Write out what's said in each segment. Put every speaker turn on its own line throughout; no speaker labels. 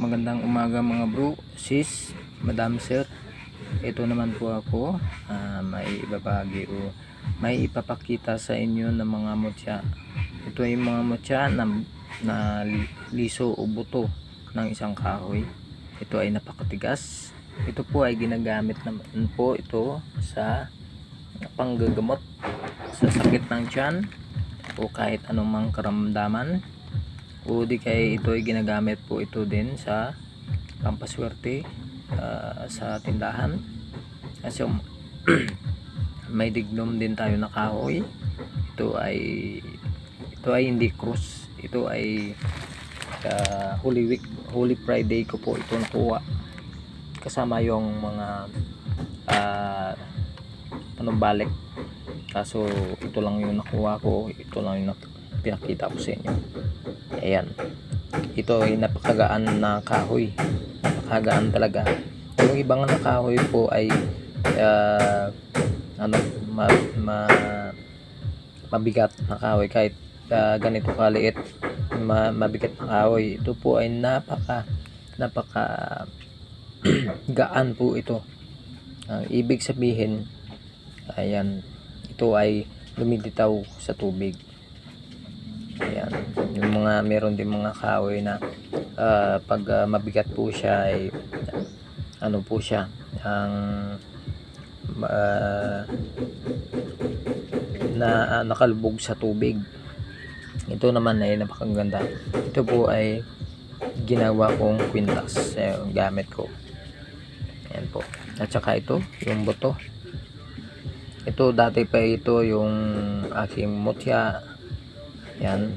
Magandang umaga mga bro, sis, madam, sir. Ito naman po ako, may ibabagi o may ipapakita sa inyo ng mga mutya. Ito ay mga mutya na liso o buto ng isang kahoy. Ito ay napakatigas. Ito po ay ginagamit naman po ito sa panggagamot sa sakit ng tiyan o kahit anumang karamdaman. O di kaya ito ay ginagamit po ito din sa pampaswerte sa tindahan. Kasi may diglom din tayo na kahoy. Ito ay hindi cross. Ito ay Holy Week, Holy Friday ko po ito nakuha. Kasama yung mga panumbalik. Kaso ito lang yung nakuha ko. Ito lang yung pinakita ko sa inyo. Ayan, ito ay napakagaan na kahoy, napakagaan talaga. Yung ibang na kahoy po ay mabigat na kahoy. Kahit ganito kaliit, mabigat na kahoy. Ito po ay napaka gaan po ito. Ang ibig sabihin, ayan, ito ay lumilitaw sa tubig. Ayan, yung mga meron din mga kahoy na pag mabigat po siya ay ano po siya, ang nakalubog sa tubig. Ito naman ay napakaganda. Ito po ay ginawa kong kwintas, gamit ko. Ayan po. At saka ito, yung buto. Ito dati pa ito yung aking mutya. Yan,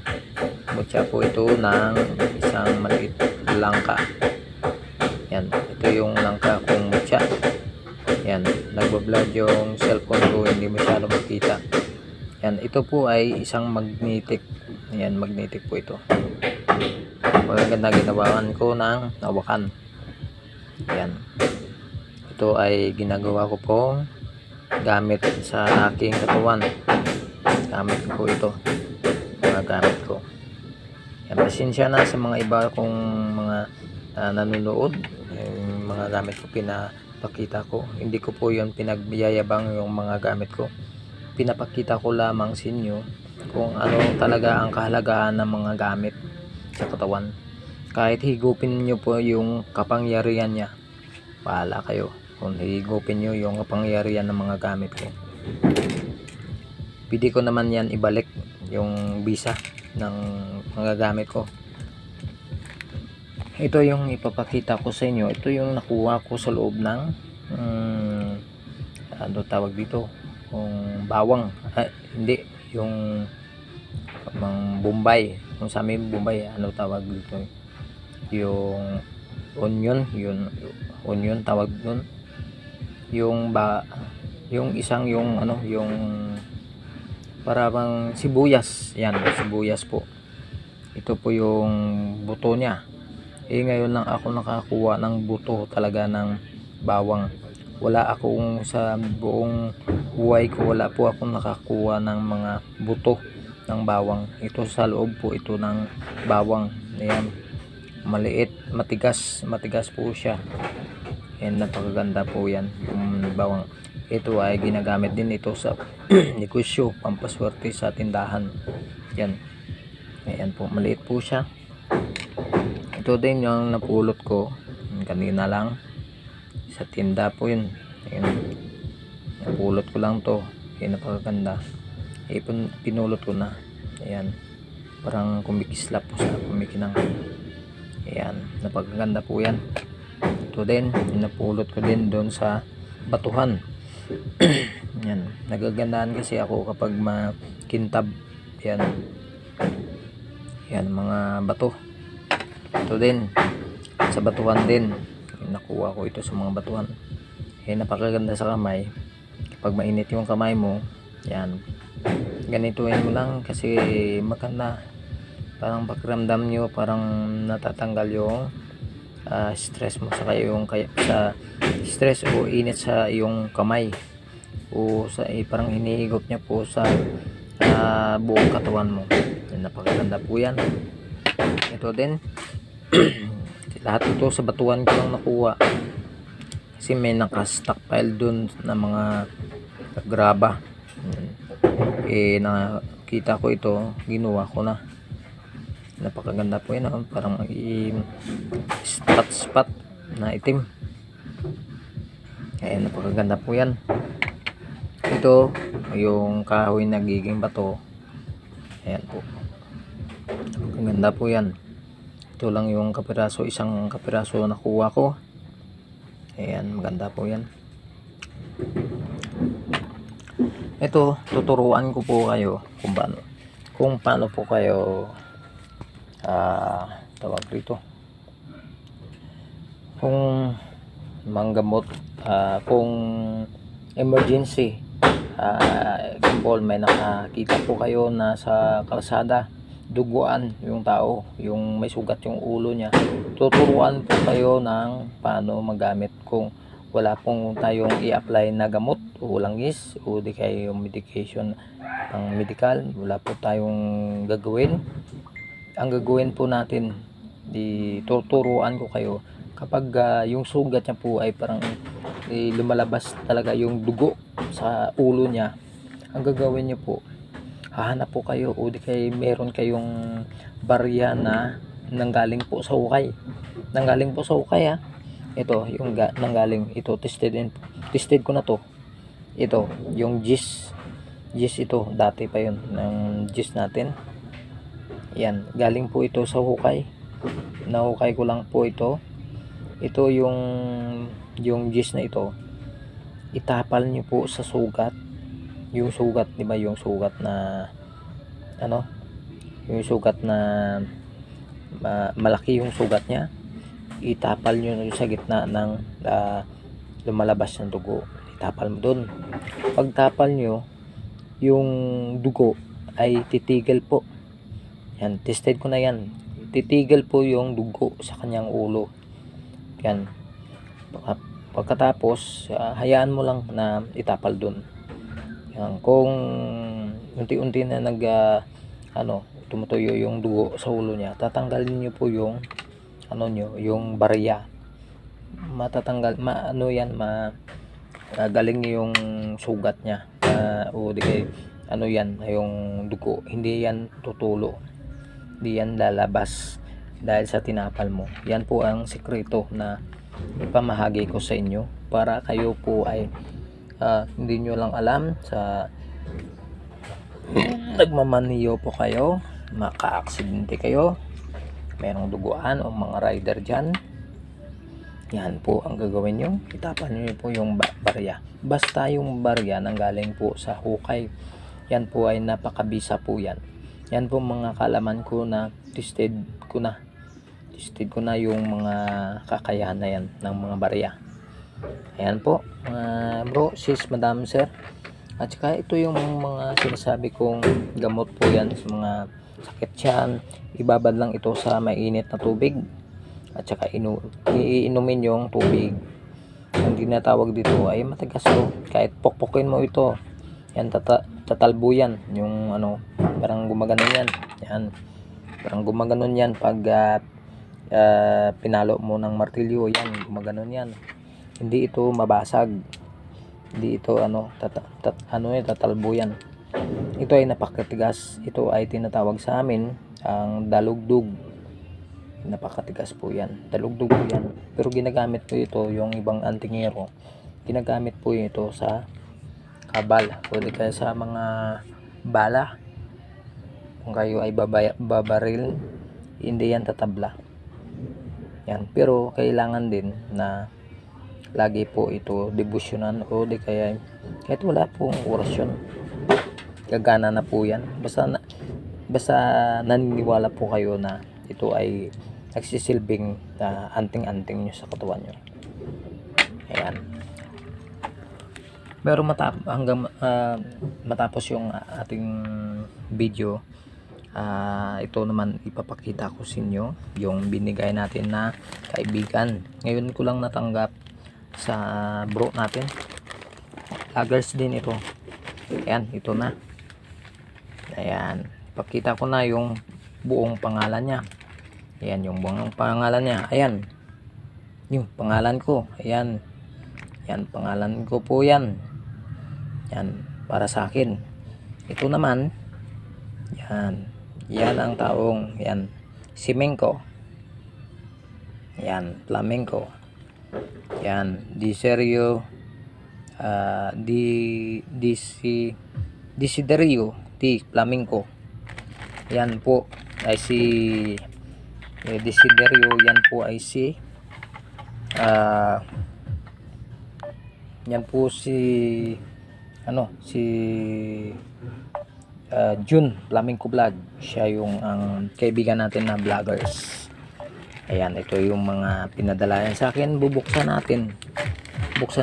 mutya po ito ng isang maliit langka. Yan, ito yung langka kong mutya. Yan, nagbablog yung cellphone ko, hindi masyado makita. Yan, ito po ay isang magnetic. Yan, magnetic po ito. Maganda ginawahan ko ng hawakan. Yan, ito ay ginagawa ko po gamit sa aking katawan. Gamit ko po ito, gamit ko. Yan, pasensya na sa mga iba kong mga nanonood. Yung mga gamit ko pinapakita ko, hindi ko po yun pinagbiyayabang yung mga gamit ko. Pinapakita ko lamang sa inyo kung ano talaga ang kahalagahan ng mga gamit sa katawan. Kahit higupin nyo po yung kapangyarihan niya, bahala kayo kung higupin nyo yung kapangyarihan ng mga gamit ko. Pwede ko naman yan ibalik yung bisa ng mga gamit ko. Ito yung ipapakita ko sa inyo. Ito yung nakuha ko sa loob ng ano tawag dito, yung bawang, hindi, yung Bombay, kung sa amin Bombay, ano tawag dito, yung onion, yun onion tawag nun. Yung isang yung ano, yung parang sibuyas. Yan, sibuyas po. Ito po yung buto niya. Ngayon lang ako nakakuha ng buto talaga ng bawang. Wala akong sa buong buhay ko, wala po akong nakakuha ng mga buto ng bawang. Ito sa loob po ito ng bawang. Ayan, maliit, matigas po siya. And napakaganda po yan, yung bawang. Ito ay ginagamit din ito sa negosyo, pampaswerte sa tindahan. Yan. Ayan po, maliit po siya. Ito din yung napulot ko kanina lang sa tinda po yun. Ayan. Napulot ko lang to. Ayan, napakaganda. Pinulot ko na. Ayan. Parang kumikislap po sa kumikinang. Ayan, napakaganda po yan. Ito din, napulot ko din doon sa batuhan. Yan, nagagandaan kasi ako kapag makintab. Yan, yan mga bato. Ito din sa batuhan din, nakuha ko ito sa mga batuhan. Napakaganda sa kamay. Kapag mainit yung kamay mo, yan, ganituin mo lang kasi maganda. Parang pakiramdam nyo, parang natatanggal yung stress mo sa stress o init sa iyong kamay, o sa parang hinihigop niya po sa buong katawan mo. Napakaganda po yan. Ito din Lahat ito sa batuan ko lang nakuha. Kasi may naka-stockpile dun na mga graba. Nakita ko ito, ginawa ko na. Napakaganda po yun, parang spot na itim. Ayan, napakaganda po yan. Ito yung kahoy nagiging bato. Ayan po, napakaganda po yan. Ito lang yung kapiraso, isang kapiraso nakuha ko. Ayan, maganda po yan. Ito, tuturuan ko po kayo kung paano po kayo tawag dito, kung manggamot, kung emergency, example, may nakakita po kayo na sa kalsada, duguan yung tao, yung may sugat yung ulo niya, tuturuan po kayo ng paano magamit kung wala pong tayong i-apply na gamot o langis o di kayo medication pang medical, wala po tayong gagawin. Ang gagawin po natin, tuturuan ko kayo kapag yung sugat niya po ay parang lumalabas talaga yung dugo sa ulo niya. Ang gagawin niyo po, hahanap po kayo o di kayo meron kayong barya na nanggaling po sa hukay. Nanggaling po sa hukay, ito yung nanggaling, ito tested ko na to. Ito yung gis ito, dati pa yun ng gis natin. Yan, galing po ito sa hukay. Nahukay ko lang po ito. Ito yung gis na ito, itapal nyo po sa sugat. Yung sugat, di ba, yung sugat na yung sugat na malaki yung sugat niya, itapal nyo sa gitna ng lumalabas ng dugo. Itapal mo dun. Pag tapal nyo, yung dugo ay titigil po. Yan, tested ko na yan. Titigil po yung dugo sa kanyang ulo. Yan. Pagkatapos, hayaan mo lang na itapal dun. Yan. Kung unti-unti na tumutuyo yung dugo sa ulo niya, tatanggalin niyo po yung yung barya. Matatanggal, galing yung sugat niya. O di kay yung dugo, hindi yan tutulo, hindi yan lalabas dahil sa tinapal mo. Yan po ang sikreto na ipamahagi ko sa inyo para kayo po ay hindi nyo lang alam, sa nagmamaniyo po kayo, maka-aksidente kayo, merong duguan o mga rider dyan. Yan po ang gagawin nyo, itapal nyo po yung barya. Basta yung barya nanggaling po sa hukay, yan po ay napakabisa po yan. Yan po mga kalaman ko na tested ko na yung mga kakayahan na yan ng mga barya. Ayan po bro, sis, madam, sir. At saka ito yung mga sinasabi kong gamot po yan sa mga sakit tiyan. Ibabad lang ito sa mainit na tubig at saka iinumin yung tubig. Ang tinatawag dito ay matigas to. Kahit pokpokin mo ito, yan tatalbo yan. Yung parang gumaganon yan. Yan, parang gumaganon yan pag pinalo mo ng martilyo. Yan, gumaganon yan. Hindi ito mabasag, hindi ito tatalbo yan. Ito ay napakatigas. Ito ay tinatawag sa amin ang dalugdug. Napakatigas po yan, dalugdug po yan. Pero ginagamit po ito, yung ibang antingero, ginagamit po ito sa kabal o di kaya sa mga bala. Kung kayo ay babaril, hindi yan tatabla yan. Pero kailangan din na lagi po ito debusyonan o di kaya kahit wala pong orasyon, gagana na po yan. Basta naniniwala po kayo na ito ay nagsisilbing anting-anting nyo sa katawan nyo. Ayan. Pero hanggang matapos yung ating video, ito naman ipapakita ko sa inyo yung binigay natin na kaibigan. Ngayon ko lang natanggap sa bro natin, lagers din ito. Ayan, ito na. Ayan, pakita ko na yung buong pangalan niya. Ayan yung buong pangalan niya. Ayan, yung pangalan ko. Ayan. Yan, pangalan ko po yan. Yan, para sa akin. Ito naman, yan. Yan ang taong, yan. Si Mengko. Yan, Flamenco. Yan, Diserio, Desiderio T. Flamenco. Yan po ay si Desiderio, yan po ay si yan po si si Jun Flamenco Vlog. Siya yung ang kaibigan natin na vloggers. Ayan, ito yung mga pinadala yan sa akin. Bubuksan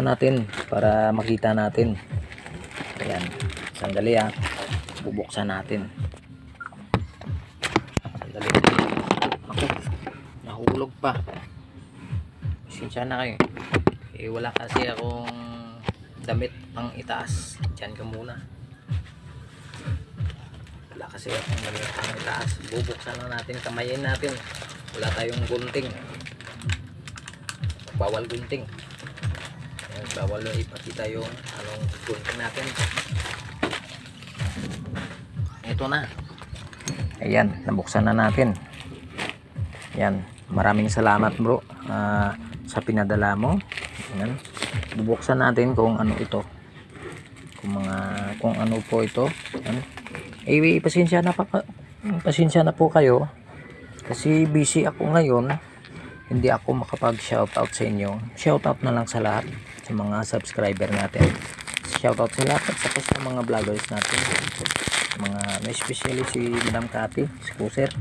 natin para makita natin. Ayan, sandali bubuksan natin. Sandali. Ako, nahulog pa. Pasensya na kayo. Wala kasi akong damit pang itaas. Diyan ka muna. Wala kasi akong damit pang itaas. Bubuksan lang natin, kamayin natin. Wala tayong gunting. Bawal gunting. Bawal na ipakita yung anong gunting natin. Ito na. Ayan, nabuksan na natin. Ayan, maraming salamat bro sa pinadala mo. Ayan. Bubuksan natin kung ano ito. Kung ano po ito. Ayan. Pasensya na po kayo. Kasi busy ako ngayon. Hindi ako makapag-shoutout sa inyo. Shoutout na lang sa lahat. Sa mga subscriber natin. Shoutout sa lahat. At saka sa mga vloggers natin. Especially si Madam Cathy, si Kuser.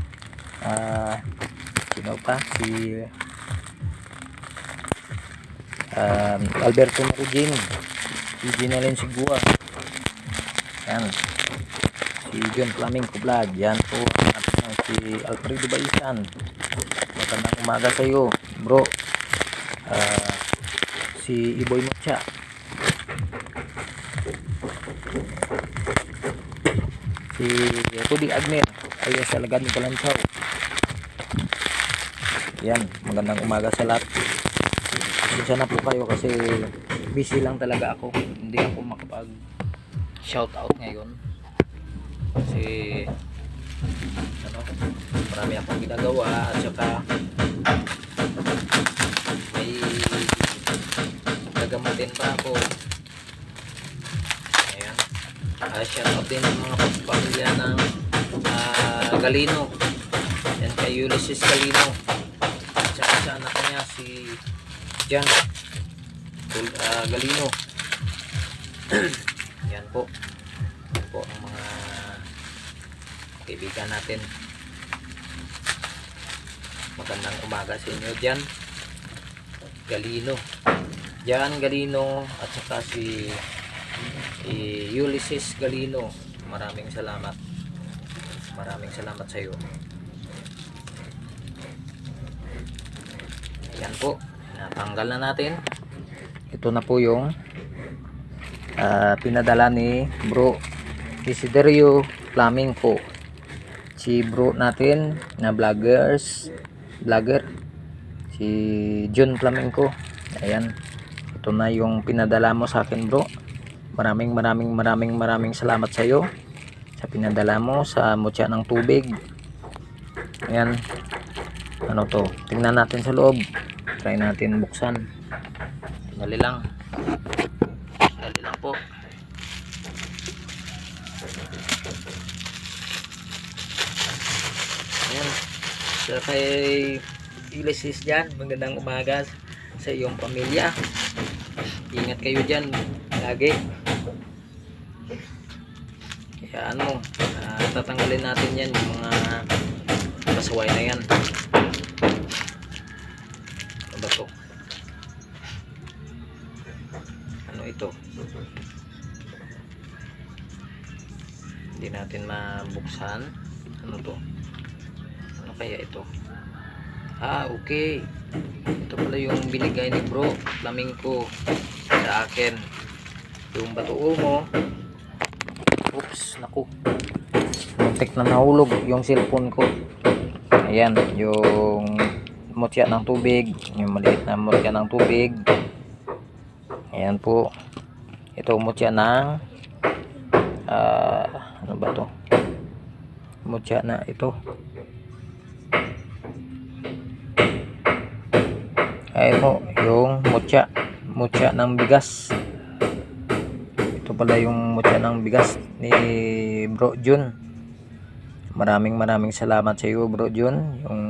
Sino pa? Si Alberto Marugin. Si Ginalyn Sigua. Yan. Si John Flamenco Vlog. Yan po. Si Alfredo Baisan. Magandang umaga sa iyo, bro. Si Iboy Mucha. Si Rudy Agner alias Alagad ni Kalansaw. Yan, magandang umaga sa lahat. Pasensya na po kayo kasi busy lang talaga ako. Hindi ako makapag shoutout ngayon. Kasi marami akong ginagawa at saka may gagamatin pa ako. Ayan. Shoutout din ng mga pamilya ng Galino. Yan kay Ulysses Galino. At saka sa anak niya si Jan Galino. Yan po. Yan po ang mga kaibigan natin. Magandang umaga sa inyo dyan. Galino. Jan Galino at saka si Ulysses Galino. Maraming salamat. Maraming salamat sa iyo. Ayan po. Natanggal na natin. Ito na po yung pinadala ni Bro Desiderio Flamenco. Si bro natin na vlogger si John Flamenco. Ayan, ito na yung pinadala mo sa akin bro. Maraming salamat sa iyo sa pinadala mo sa mutya ng tubig. Ayan, ano to, tingnan natin sa loob, try natin buksan. Dali lang po. Ayan, so kay Ulysses dyan, magandang umaga sa iyong pamilya. Ingat kayo dyan lagi. Kaya tatanggalin natin yan, yung mga pasaway na yan. Ano ba to? Ano ito? Hindi natin mabuksan. Ano to? Ano kaya ito? Okay. Ito pala yung binigay ni Bro Flamenco sa akin. Yung batuo mo. Oops, naku. Muntik na nahulog yung cellphone ko. Ayan, yung mutya ng tubig, yung maliit na mutya ng tubig. Ayan po. Ito mutya ng ano ba to? Mutya na ito. Ayan po, yung mutya ng bigas. Ito pala yung mutya ng bigas ni Bro Jun. Maraming salamat sa iyo, Bro Jun, yung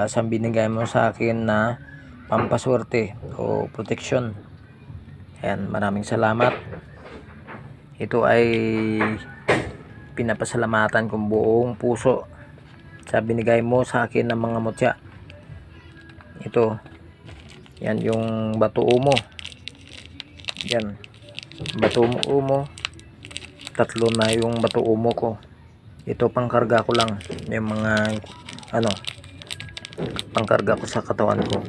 sa binigay mo sa akin na pampaswerte o protection. Ayan, maraming salamat. Ito ay pinapasalamatan kong buong puso sa binigay mo sa akin ng mga mutya. Ito, yan yung bato umo. Yan, bato umo. 3 na yung bato umo ko. Ito pangkarga ko lang yung mga pangkarga ko sa katawan ko.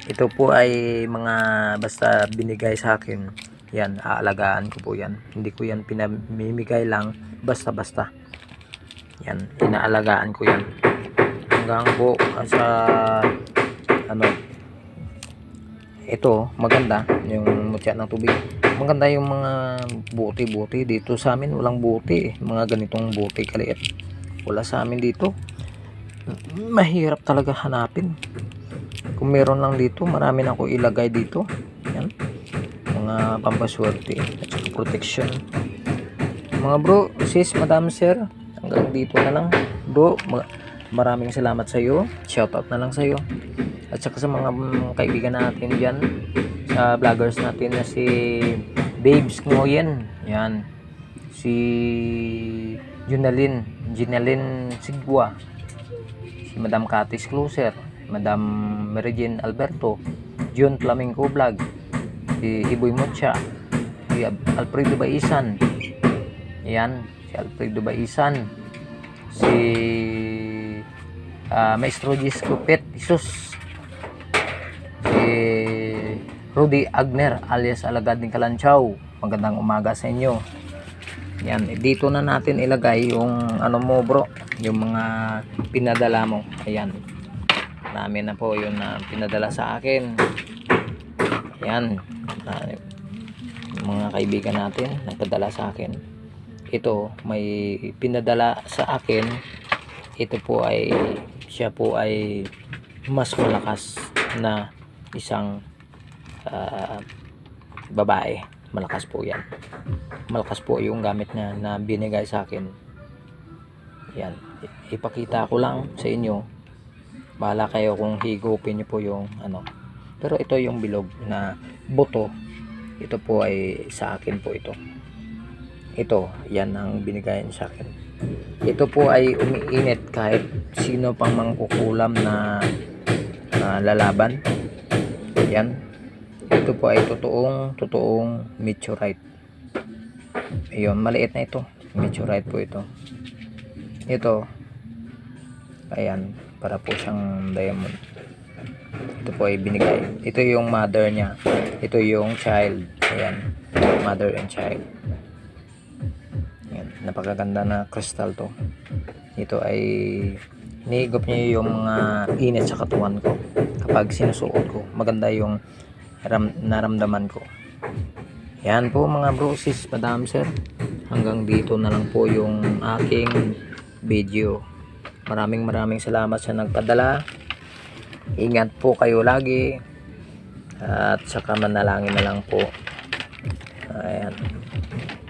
Ito po ay mga basta binigay sa akin. Yan, aalagaan ko po yan. Hindi ko yan pinamimigay lang basta-basta. Yan, inaalagaan ko yan. Hanggang po sa ito, maganda yung mutya ng tubig. Maganda yung mga buti dito sa amin. Walang buti mga ganitong buti kaliit. Wala sa amin dito. Mahirap talaga hanapin. Kung meron lang dito, marami na ako ilagay dito. Yan, mga pampaswerte at saka protection. Mga bro, sis, madam, sir, hanggang dito na lang. Bro, maraming salamat sa iyo. Shoutout na lang sa iyo. At saka sa mga kaibigan natin dyan, sa vloggers natin na si Babes Ngoyen, yan, si Ginalyn Sigwa, si Madam Katis Closer, Madam Merijin Alberto, John Flamenco Vlog, si Iboy Mutya, si Alfredo Baisan, yan, si Alfredo Baisan, si Maestro Gisco Pet Isus, si Rudy Agner alias Alagad ng Kalanchaw. Magandang umaga sa inyo. Yan, dito na natin ilagay yung mo bro, yung mga pinadala mo. Ayan, marami na po yun na pinadala sa akin. Yan, mga kaibigan natin nagpadala sa akin. Ito may pinadala sa akin. Ito po ay siya po ay mas malakas na isang babae. Malakas po yan. Malakas po yung gamit na binigay sa akin. Yan, ipakita ko lang sa inyo. Bahala kayo kung higupin nyo po yung pero ito yung bilog na buto. Ito po ay sa akin po ito. Ito, yan ang binigay sa akin. Ito po ay umiinit kahit sino pang mangkukulam na lalaban. Yan, ito po ay totoong meteorite. Ayun, maliit na ito, meteorite po ito. Ito, ayan, para po siyang diamond. Ito po ay binigay. Ito yung mother niya, ito yung child. Ayan, mother and child. Ayan, napakaganda na crystal to. Ito ay hinihigop niya yung mga init sa katawan ko kapag sinusuot ko. Maganda yung naramdaman ko. Yan po mga bro, sis, madam, sir, hanggang dito na lang po yung aking video. Maraming salamat sa nagpadala. Ingat po kayo lagi at saka manalangin na lang po. Ayan,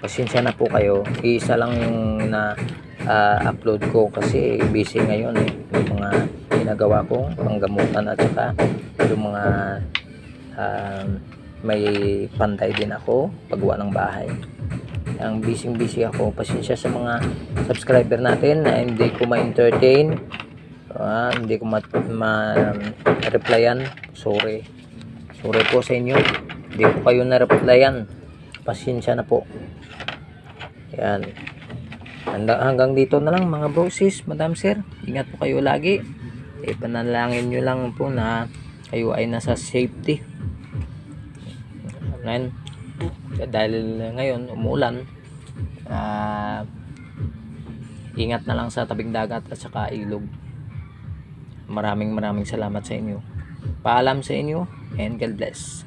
pasensya na po kayo. Isa lang yung na upload ko kasi busy ngayon yung mga ginagawa ko panggamutan at saka yung mga may pantay din ako paggawa ng bahay. Ang busy ako. Pasensya sa mga subscriber natin na hindi ko ma-entertain, hindi ko ma-replyan. Sorry po sa inyo, hindi ko kayo na-replyan. Pasensya na po. Yan, hanggang dito na lang mga bro, sis, madam, sir. Ingat po kayo lagi. Ipanalangin nyo lang po na kayo ay nasa safety. Dahil ngayon umuulan, ingat na lang sa tabing dagat at saka ilog. Maraming salamat sa inyo. Paalam sa inyo and God bless.